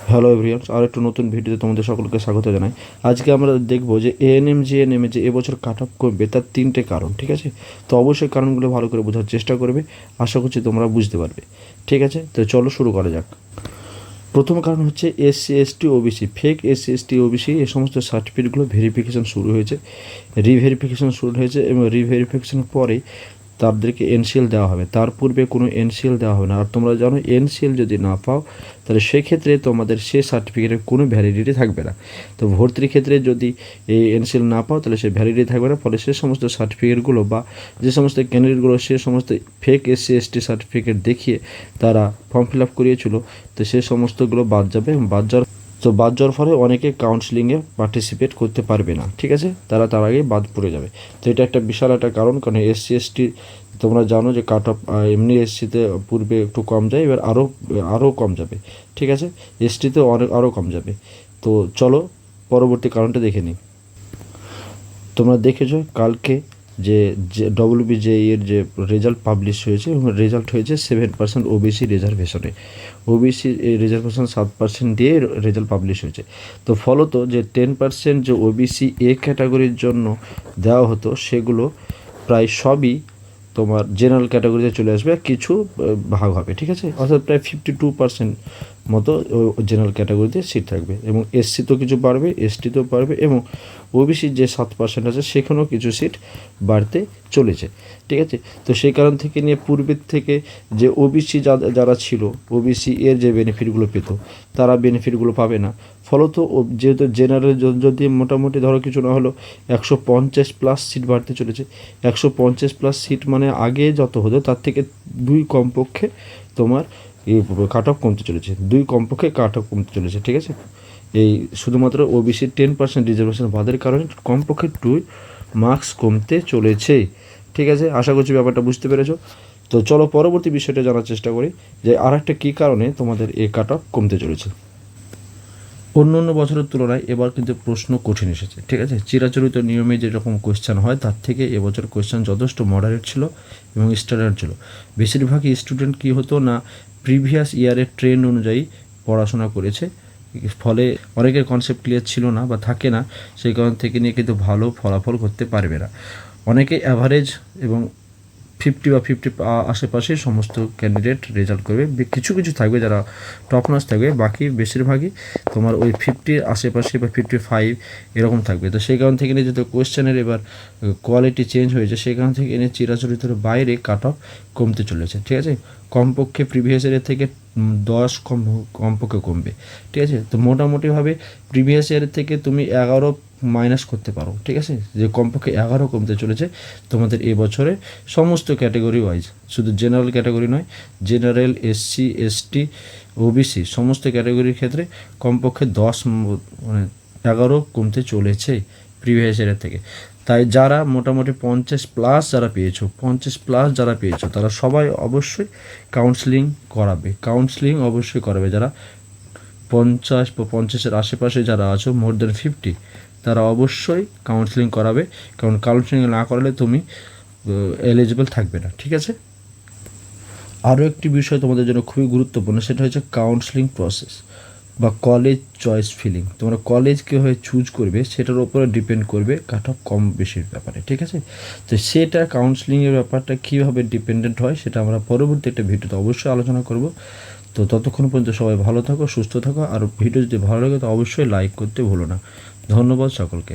Hello everyone, আর একটু নতুন ভিডিওতে তোমাদের সকলকে স্বাগত জানাই। আজকে আমরা দেখব যে এএনএম জিএনএমে যে এবছর কাট অফ করবে তার তিনটে কারণ, ঠিক আছে? তো অবশ্যই কারণগুলো ভালো করে বোঝার চেষ্টা করবে, আশা করছি তোমরা বুঝতে পারবে। ঠিক আছে, তো চলো শুরু করা যাক। প্রথম কারণ হচ্ছে SC ST OBC, fake SC ST OBC এই সমস্ত সার্টিফিকেটগুলো ভেরিফিকেশান শুরু হয়েছে, রিভেরিফিকেশান শুরু হয়েছে এবং রিভেরিফিকেশানের পরে তাদেরকে এনসিএল দেওয়া হবে। তার পূর্বে কোনো এনসিএল দেওয়া হবে না। আর তোমরা জানো এনসিএল যদি না পাও তাহলে সেক্ষেত্রে তোমাদের সে সার্টিফিকেটের কোনো ভ্যালিডিটি থাকবে না। তো ভর্তির ক্ষেত্রে যদি এই এনসিএল না পাও তাহলে সে ভ্যালিডিটি থাকবে না। ফলে সে সমস্ত সার্টিফিকেটগুলো বা যে সমস্ত ক্যান্ডিডেটগুলো সে সমস্ত ফেক এসসি এসটি সার্টিফিকেট দেখিয়ে তারা ফর্ম ফিল আপ করিয়েছিল, তো সে সমস্তগুলো বাদ যাবে। এবং বাদ যাওয়ার ফলে অনেকে কাউন্সিলিংয়ে পার্টিসিপেট করতে পারবে না, ঠিক আছে? তার আগেই বাদ পড়ে যাবে। তো এটা একটা বিশাল একটা কারণ, কারণ এসসি এসটি তোমরা জানো যে কাট অফ এমনি এসসিতে পূর্বে একটু কম যায়, এবার আরও কম যাবে, ঠিক আছে? এসটিতে আরও কম যাবে। তো চলো পরবর্তী কারণটা দেখে নিই। তোমরা দেখেছো কালকে যে ডব্লিউবিজেই এর যে রেজাল্ট পাবলিশ হয়েছে এবং রেজাল্ট হয়েছে 7% ওবিসি রিজার্ভেশনে। ওবিসি রিজার্ভেশন 7% দিয়ে রেজাল্ট পাবলিশ হয়েছে। তো ফলত যে 10% যে ওবিসি এ ক্যাটাগরির জন্য দেওয়া হতো সেগুলো প্রায় সবই তোমার জেনারেল ক্যাটাগরিতে চলে আসবে, কিছু ভাগ হবে, ঠিক আছে? অর্থাৎ প্রায় 52% মতো জেনারেল ক্যাটাগরিতে সিট থাকবে এবং এসসি তো কিছু বাড়বে, এসটিতেও বাড়বে এবং ওবিসির যে 7% আছে সেখানেও কিছু সিট বাড়তে চলেছে, ঠিক আছে? তো সেই কারণ থেকে নিয়ে পূর্বের থেকে যে ওবিসি যারা ছিল, ওবিসি এর যে বেনিফিটগুলো পেত তারা বেনিফিটগুলো পাবে না। ফলত যেহেতু জেনারেল যদি মোটামুটি ধরো কিছু না হলো 150+ সিট বাড়তে চলেছে। 150+ সিট মানে আগে যত হতো তার থেকে কমপক্ষে তোমার এই কাট অফ কমতে চলেছে, কমপক্ষে কাট অফ কমতে চলেছে, ঠিক আছে? এই শুধুমাত্র ওবিসির 10% রিজার্ভেশন বাদের কারণে কমপক্ষে 2 মার্কস কমতে চলেছে, ঠিক আছে? আশা করছি ব্যাপারটা বুঝতে পেরেছো। তো চলো পরবর্তী বিষয়টা জানার চেষ্টা করি যে আর একটা কী কারণে তোমাদের এই কাট অফ কমতে চলেছে। অন্য অন্য বছরের তুলনায় এবার কিন্তু প্রশ্ন কঠিন এসেছে, ঠিক আছে? চিরাচরিত নিয়মে যেরকম কোয়েশ্চেন হয় তার থেকে এবছর কোয়েশ্চেন যথেষ্ট মডারেট ছিল এবং স্ট্যান্ডার্ড ছিল। বেশিরভাগই স্টুডেন্ট কী হতো না, প্রিভিয়াস ইয়ারের ট্রেন্ড অনুযায়ী পড়াশোনা করেছে, ফলে অনেকের কনসেপ্ট ক্লিয়ার ছিল না বা থাকে না, সেই কারণ থেকে নিয়ে কিন্তু ভালো ফলাফল করতে পারবে না। অনেকে অ্যাভারেজ এবং 50 বা 50 আশেপাশে সমস্ত ক্যান্ডিডেট রেজাল্ট করবে। কিছু কিছু থাকবে যারা টপ নচ থাকবে, বাকি বেশিরভাগই তোমার ওই 50 আশেপাশে বা 55 এরকম থাকবে। তো সেই কারণ থেকে নিয়ে যেহেতু কোয়েশ্চেনের এবার কোয়ালিটি চেঞ্জ হয়েছে, সেই কারণ থেকে এনে চিরাচরিতের বাইরে কাট অফ কমতে চলেছে, ঠিক আছে? কমপক্ষে প্রিভিয়াস ইয়ারের থেকে 10 কমপক্ষে কমবে, ঠিক আছে? তো মোটামুটিভাবে প্রিভিয়াস ইয়ারের থেকে তুমি 11 মাইনাস করতে পারো, ঠিক আছে? যে কমপক্ষে 11 কমতে চলেছে তোমাদের এবছরে সমস্ত ক্যাটাগরি ওয়াইজ, শুধু জেনারেল ক্যাটাগরি নয়, জেনারেল, এসসি, এসটি, ওবিসি সমস্ত ক্যাটাগরির ক্ষেত্রে কমপক্ষে 11 কমতে চলেছে প্রিভিয়াস ইয়ারের থেকে। তাই যারা মোটামুটি 50+ যারা পেয়েছো তারা সবাই অবশ্যই কাউন্সেলিং অবশ্যই করাবে। যারা 50 বা 50-এর আশেপাশে যারা আছো, মোর দ্যান 50, তারা অবশ্যই কাউন্সেলিং করাবে, কারণ কাউন্সেলিং না করালে তুমি এলিজিবল থাকবে না, ঠিক আছে? আরও একটি বিষয় তোমাদের জন্য খুবই গুরুত্বপূর্ণ, সেটা হচ্ছে কাউন্সেলিং প্রসেস বা কলেজ চয়েস ফিলিং। তোমরা কলেজ কীভাবে চুজ করবে সেটার উপরে ডিপেন্ড করবে কাট অফ কম বেশির ব্যাপারে, ঠিক আছে? তো সেটা কাউন্সেলিংয়ের ব্যাপারটা কীভাবে ডিপেন্ডেন্ট হয় সেটা আমরা পরবর্তী একটা ভিডিওতে অবশ্যই আলোচনা করব। তো ততক্ষণ পর্যন্ত সবাই ভালো থাকো, সুস্থ থাকো, আর ভিডিও যদি ভালো লাগে তো অবশ্যই লাইক করতে ভুলো না। ধন্যবাদ সকলকে।